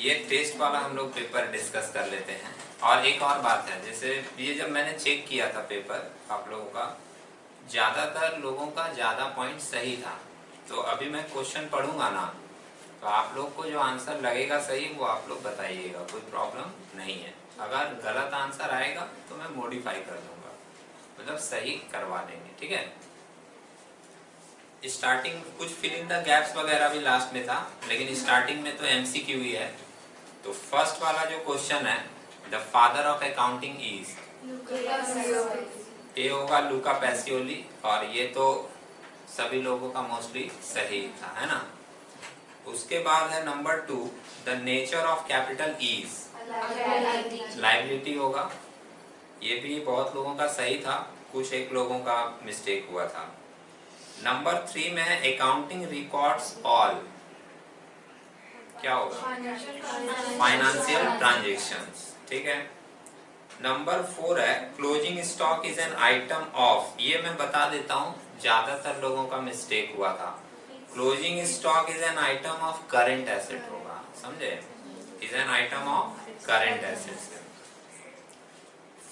ये टेस्ट वाला हम लोग पेपर डिस्कस कर लेते हैं। और एक और बात है, जैसे ये जब मैंने चेक किया था पेपर आप लोगों का, ज़्यादातर लोगों का ज़्यादा पॉइंट सही था। तो अभी मैं क्वेश्चन पढ़ूंगा ना, तो आप लोग को जो आंसर लगेगा सही वो आप लोग बताइएगा, कोई प्रॉब्लम नहीं है। अगर गलत आंसर आएगा तो मैं मॉडिफाई कर दूंगा, मतलब सही करवा देंगे, ठीक है। स्टार्टिंग कुछ फिल इन द गैप्स वगैरह भी लास्ट में था, लेकिन स्टार्टिंग में तो एमसीक्यू ही है। तो फर्स्ट वाला जो क्वेश्चन है, the father of accounting is, ये होगा लूका पैसियोली, और ये तो सभी लोगों का मोस्टली सही था, है ना। उसके बाद है number 2, the nature of capital is, liability होगा। ये भी बहुत लोगों का सही था, कुछ एक लोगों का मिस्टेक हुआ था। नंबर 3 में है अकाउंटिंग रिकॉर्ड्स ऑल, क्या होगा, फाइनेंशियल ट्रांजेक्शंस, ठीक है। नंबर 4 है closing stock is an item of, ये मैं बता देता हूँ, ज्यादातर लोगों का मिस्टेक हुआ था। Closing stock is an item of current asset होगा, समझे, is an item of current assets.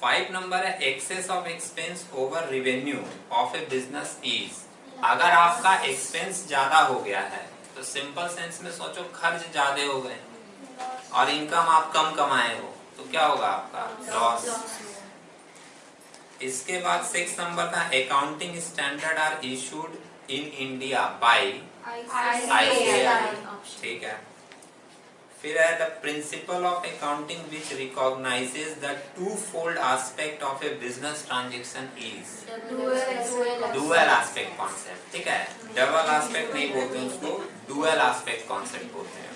5 number है excess of expense over revenue of a business is, अगर आपका एक्सपेंस ज्यादा हो गया है तो सिंपल सेंस में सोचो, खर्च ज्यादा हो गए और इनकम आप कम कमाए हो, तो क्या होगा आपका, लॉस। इसके बाद 6 नंबर था accounting standard are issued in India by ICAI, ठीक है। फिर है the principle of accounting which recognizes the two fold aspect of a business transaction is, dual aspect concept, ठीक है। डबल एस्पेक्ट नहीं बोलते उसको, डुअल एस्पेक्ट कॉन्सेप्ट बोलते हैं।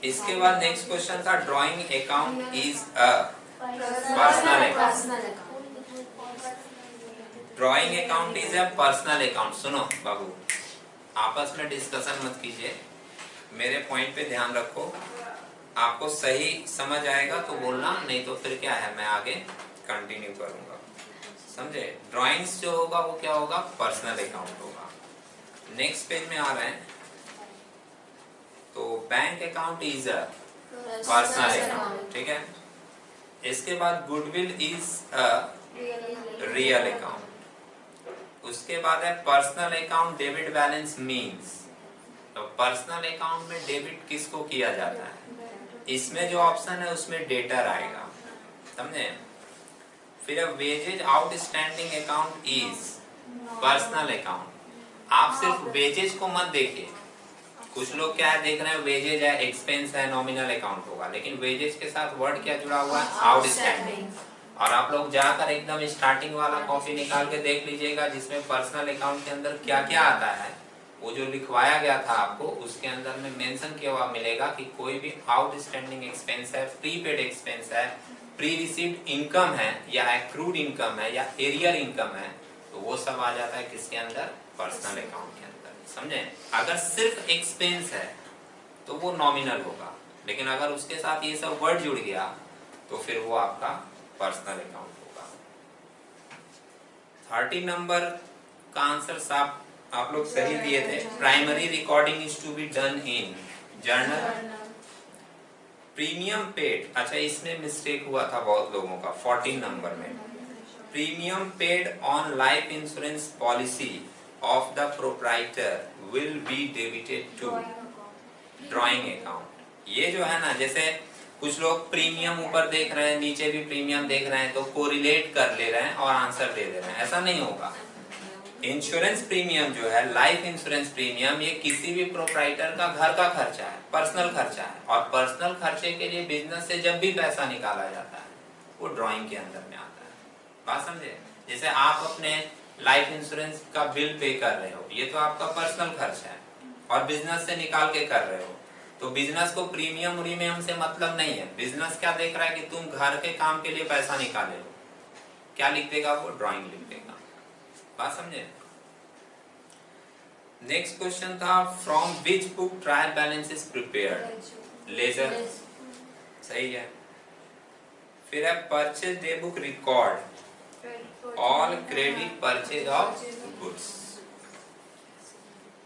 इसके बाद नेक्स्ट क्वेश्चन था drawing account is a personal account, drawing account is a personal account. सुनो बाबू, आपस में डिस्कशन मत कीजिए, मेरे पॉइंट पे ध्यान रखो, आपको सही समझ आएगा तो बोलना, नहीं तो फिर क्या है, मैं आगे कंटिन्यू करूंगा, समझे। ड्राइंग्स जो होगा वो क्या होगा, पर्सनल अकाउंट होगा। नेक्स्ट पेज में आ रहे हैं, तो bank account is a personal account, ठीक है। इसके बाद goodwill is a real account. उसके बाद है personal account debit balance means, तो पर्सनल अकाउंट में डेबिट किसको किया जाता है, इसमें जो ऑप्शन है उसमें डेटर आएगा, समझे। फिर wages outstanding account is personal account, आप सिर्फ वेजेज को मत देखिए, कुछ लोग क्या देख रहे हैं, वेजेज है, एक्सपेंस है, नॉमिनल अकाउंट होगा, लेकिन वेजेज के साथ वर्ड क्या जुड़ा हुआ है, आउटस्टैंडिंग। और आप लोग जाकर एकदम स्टार्टिंग वाला कॉपी निकाल के देख लीजिएगा, जिसमें पर्सनल अकाउंट के अंदर क्या क्या आता है, वो जो लिखवाया गया था आपको, उसके अंदर में मेंशन किया हुआ मिलेगा कि कोई भी आउटस्टैंडिंग एक्सपेंस है, प्रीपेड एक्सपेंस है, प्री रिसीव्ड इनकम है, या एक्रूड इनकम है, या एरियर इनकम है, तो वो सब आ जाता है किसके अंदर, पर्सनल अकाउंट के अंदर, समझे। अगर सिर्फ एक्सपेंस है तो वो नॉमिनल होगा, लेकिन अगर उसके साथ ये सब वर्ड जुड़ गया तो फिर वो आपका पर्सनल अकाउंट होगा। 30 नंबर का आंसर आप लोग सही दिए थे। Primary recording is to be done in journal. Premium paid, अच्छा इसमें मिस्टेक हुआ था बहुत लोगों का 14 नंबर में, premium paid on life insurance policy of the proprietor will be debited to drawing account. ये जो है ना, जैसे कुछ लोग प्रीमियम ऊपर देख रहे हैं, नीचे भी प्रीमियम देख रहे हैं, तो कोरिलेट कर ले रहे हैं और आंसर दे दे रहे हैं, ऐसा नहीं होगा। इंश्योरेंस प्रीमियम जो है, लाइफ इंश्योरेंस प्रीमियम, ये किसी भी प्रोप्राइटर का घर का खर्चा है, पर्सनल खर्चा है, और पर्सनल खर्चे के लिए बिजनेस से जब भी पैसा निकाला जाता है वो ड्राइंग के अंदर में आता है, बात समझे। जैसे आप अपने लाइफ इंश्योरेंस का बिल पे कर रहे हो, ये तो आपका पर्सनल खर्च है और बिजनेस से निकाल के कर रहे हो, तो बिजनेस को प्रीमियम उरीमियम से मतलब नहीं है। बिजनेस क्या देख रहा है कि तुम घर के काम के लिए पैसा निकाले हो, क्या लिख देगा वो, ड्राइंग लिख देगा, बात समझे। नेक्स्ट क्वेश्चन था from which book trial balance is prepared, ledger, सही है। फिर है purchase day book record all credit purchase of goods.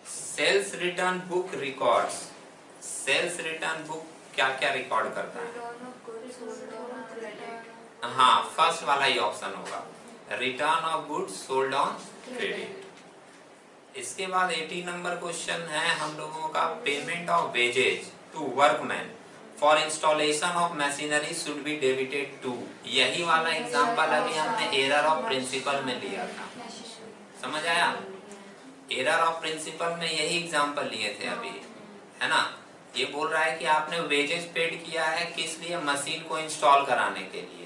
Sales return book records sales return book क्या क्या रिकॉर्ड करता है? हाँ, फर्स्ट वाला ही ऑप्शन होगा, return of goods sold on credit. इसके बाद 80 नंबर क्वेश्चन है हम लोगों का, payment of wages to workman for installation of machinery should be debited to. यही वाला एग्जांपल अभी हमने एरर ऑफ प्रिंसिपल में लिया था, समझ आया? एरर ऑफ प्रिंसिपल में यही एग्जांपल लिए थे अभी, है ना? ये बोल रहा है कि आपने वेजेस पेड किया है किस लिए? मशीन को इंस्टॉल कराने के लिए।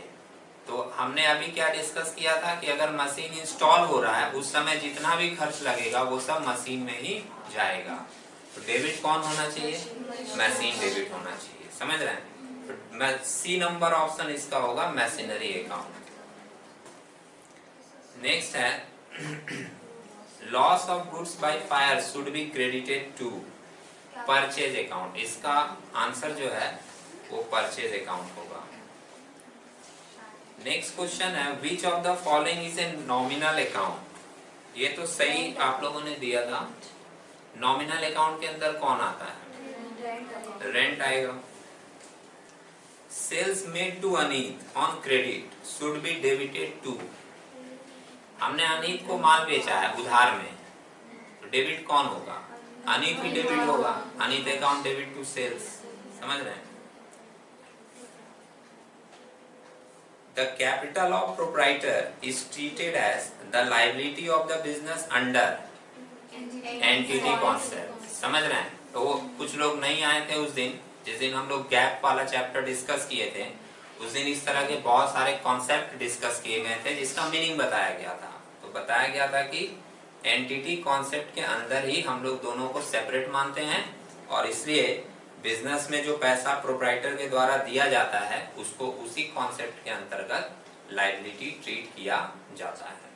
तो हमने अभी क्या डिस्कस किया था कि अगर मशीन इंस्टॉल हो रहा है उस समय जितना भी खर्च लगेगा वो सब मशीन में ही जाएगा। तो डेबिट कौन होना चाहिए? मशीन डेबिट होना चाहिए, समझ रहे हैं? तो सी नंबर ऑप्शन इसका होगा, मशीनरी अकाउंट। नेक्स्ट है loss of goods by fire should be credited to purchase account. इसका आंसर जो है वो परचेज अकाउंट होगा। नेक्स्ट क्वेश्चन है which of the following is a nominal account. ये तो सही आप लोगों ने दिया था। नॉमिनल अकाउंट के अंदर कौन आता है? रेंट आएगा। Sales made to Aneet on credit should be debited to. हमने अनीत को माल बेचा है उधार में, तो डेबिट कौन होगा? अनीत ही डेबिट होगा, Aneet account debit to sales, समझ रहे हैं? The capital of proprietor is treated as the liability of the business under entity concept, समझ रहे हैं? तो वो कुछ लोग नहीं आए थे उस दिन, जिस दिन हम लोग गैप वाला चैप्टर डिस्कस किए थे, उस दिन इस तरह के बहुत सारे कॉन्सेप्ट डिस्कस किए गए थे जिसका मीनिंग बताया गया था। तो बताया गया था कि एंटिटी कॉन्सेप्ट के अंदर ही हम लोग दोनों को सेपरेट मानते हैं और इसलिए बिजनेस में जो पैसा प्रोप्राइटर के द्वारा दिया जाता है उसको उसी कॉन्सेप्ट के अंतर्गत लायबिलिटी ट्रीट किया जाता है।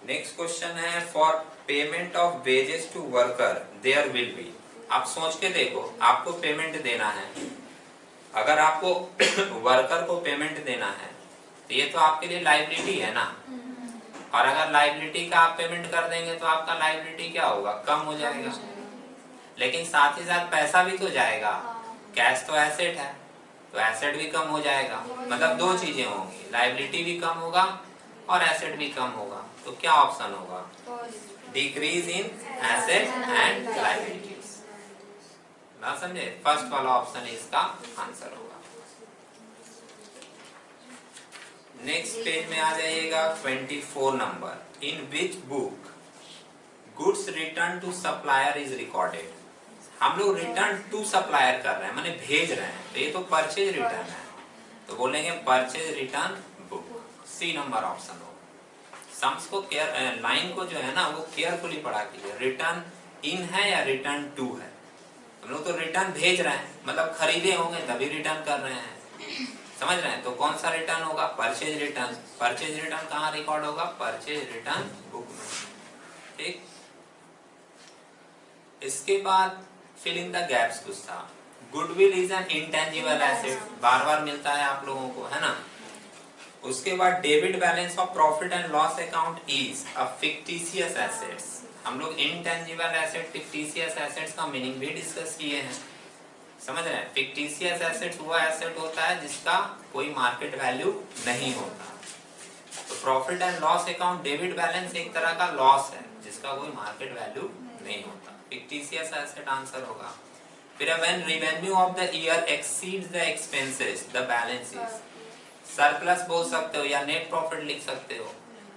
नेक्स्ट क्वेश्चन है for payment of wages to worker there will be. आप सोच के देखो, आपको पेमेंट देना है, अगर आपको वर्कर को पेमेंट देना है तो ये तो आपके लिए लायबिलिटी है ना, और अगर लायबिलिटी का आप पेमेंट कर देंगे तो आपका लायबिलिटी क्या होगा? कम हो जाएगा। लेकिन साथ ही साथ पैसा भी तो जाएगा, कैश तो एसेट है, तो एसेट भी कम हो जाएगा। मतलब दो चीजें होंगी, लायबिलिटी भी कम होगा और एसेट भी कम होगा। तो क्या ऑप्शन होगा? Decrease in asset and liabilities. ना समझे? फर्स्ट वाला ऑप्शन इसका आंसर होगा। नेक्स्ट पेज में आ जाइएगा 24 number. In which book goods return to supplier is recorded. हम लोग रिटर्न टू सप्लायर कर रहे हैं, माने भेज रहे हैं, तो ये तो परचेज रिटर्न है, तो बोलेंगे purchase return book. C number option हो। सम्स को केयर, लाइन को जो है ना वो केयरफुली पढ़ा कीजिए। रिटर्न इन है या रिटर्न टू है? हम लोग तो रिटर्न भेज रहे हैं, मतलब खरीदे होंगे तभी रिटर्न कर रहे हैं, समझ रहे हैं? तो कौन सा रिटर्न होगा? Purchase return. परचेज रिटर्न कहाँ रिकॉर्ड होगा? परचेज रिटर्न बुक में, ठीक। इसके बाद फिल इन द गैप्स कुछ था। Goodwill is an intangible asset, बार बार मिलता है आप लोगों को, है ना? उसके बाद debit balance of profit and loss account is a fictitious assets. हम लोग इंटेंजिबल एसेट, फिक्टिशियस एसेट्स का मीनिंग भी डिस्कस किए हैं, समझ रहे हैं? फिक्टिशियस एसेट्स वो एसेट होता है जिसका कोई मार्केट वैल्यू नहीं होता। तो profit and loss account debit balance एक तरह का लॉस है जिसका कोई मार्केट वैल्यू नहीं होता, फिक्टिशियस एसेट आंसर होगा। फिर when revenue of the year exceeds the expenses the balance is surplus बोल सकते हो या नेट प्रॉफिट लिख सकते हो।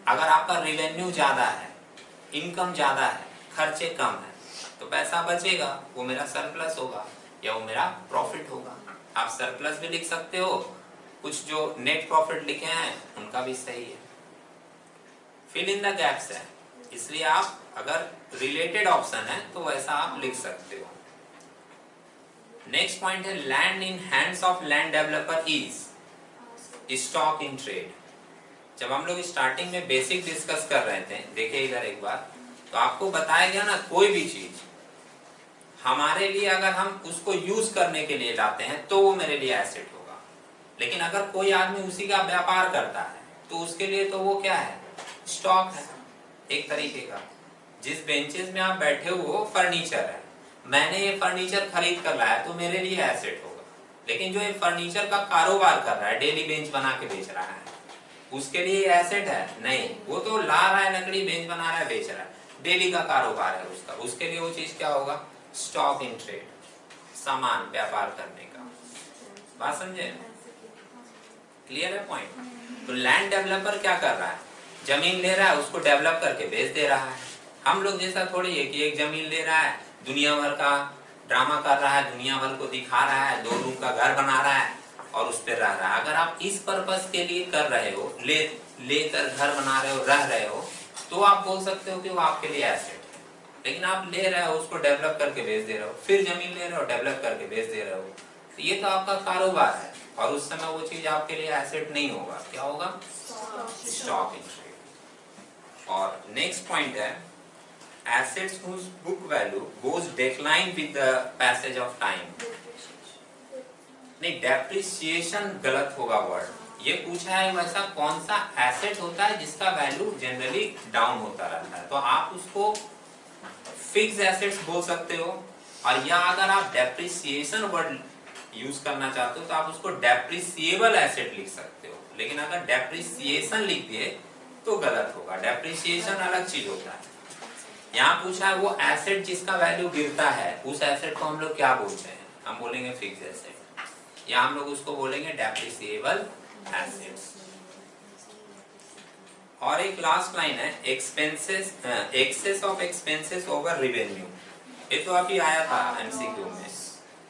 अगर आपका रेवेन्यू ज्यादा है, इनकम ज्यादा है, खर्चे कम है, तो पैसा बचेगा, वो मेरा सरप्लस होगा या वो मेरा प्रॉफिट होगा। आप सरप्लस भी लिख सकते हो, कुछ जो नेट प्रॉफिट लिखे हैं उनका भी सही है। फिल इन द गैप्स है, इसलिए आप अगर रिलेटेड ऑप्शन है तो वैसा आप लिख सकते हो। नेक्स्ट पॉइंट है land in hands of land developer is stock in trade. जब हम लोग स्टार्टिंग में बेसिक डिस्कस कर रहे थे, देखिए इधर एक बार, तो आपको बताया गया ना कोई भी चीज हमारे लिए अगर हम उसको यूज करने के लिए लाते हैं तो वो मेरे लिए एसेट होगा। लेकिन अगर कोई आदमी उसी का व्यापार करता है तो उसके लिए तो वो क्या है? स्टॉक है एक तरीके का। जिस बेंचेस में आप बैठे हो वो फर्नीचर है, मैंने ये फर्नीचर खरीद कर लाया तो मेरे लिए एसेट होगा, लेकिन जो ये फर्नीचर का कारोबार कर रहा है, डेली बेंच बना के बेच रहा है, उसके लिए एसेट है नहीं। वो तो ला रहा है लकड़ी, बेंच बना रहा है, बेच रहा है, डेली का कारोबार है उसका, उसके लिए वो चीज क्या होगा? स्टॉक इन ट्रेड, सामान व्यापार करने का। बात समझे? क्लियर है पॉइंट? तो लैंड डेवलपर क्या कर रहा है? जमीन ले रहा है, उसको डेवलप करके बेच दे रहा है। हम लोग जैसा थोड़ी है कि एक जमीन ले रहा है, दुनिया भर का ड्रामा कर रहा है, दुनिया भर को दिखा रहा है, 2 रूम का घर बना रहा है और उस पर रह रहा है। अगर आप इस पर्पस के लिए कर रहे हो, लेकर घर बना रहे हो, रह रहे हो, तो आप बोल सकते हो कि वो आपके लिए एसेट है। लेकिन आप ले रहे हो, उसको डेवलप करके बेच दे रहे हो, फिर जमीन ले रहे हो, डेवलप करके बेच दे रहे हो, तो ये तो आपका कारोबार है, और उस समय वो चीज आपके लिए एसेट नहीं होगा। क्या होगा? Stock in trade. और नेक्स्ट पॉइंट है assets whose book value goes decline with the passage of time। नहीं, डेप्रिसिएशन गलत होगा वर्ड। ये पूछा है वैसा कौन सा एसेट होता है जिसका वैल्यू जनरली डाउन होता रहता है, तो आप उसको फिक्स एसेट्स बोल सकते हो। और या अगर आप डेप्रिसिएशन वर्ड यूज करना चाहते हो तो आप उसको डेप्रिसिएबल एसेट लिख सकते हो। लेकिन अगर डेप्रिसिएशन लिख दिए तो गलत होगा, डेप्रिसिएशन अलग चीज होता है। यहाँ पूछा है वो एसेट जिसका वैल्यू गिरता है, उस एसेट को हम लोग क्या बोलते हैं? हम बोलेंगे फिक्स एसेट, या हम लोग उसको बोलेंगे डेप्रिसिएबल एसेट्स। और एक लास्ट लाइन है expenses, excess of expenses over revenue. ये तो अभी आया था एमसीक्यू में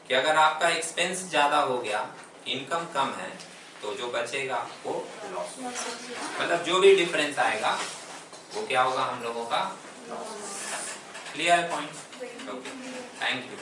कि अगर आपका एक्सपेंस ज्यादा हो गया, इनकम कम है, तो जो बचेगा वो लॉस, मतलब जो भी डिफरेंस आएगा वो क्या होगा? हम लोगों का loss. Clear point? Okay, thank you.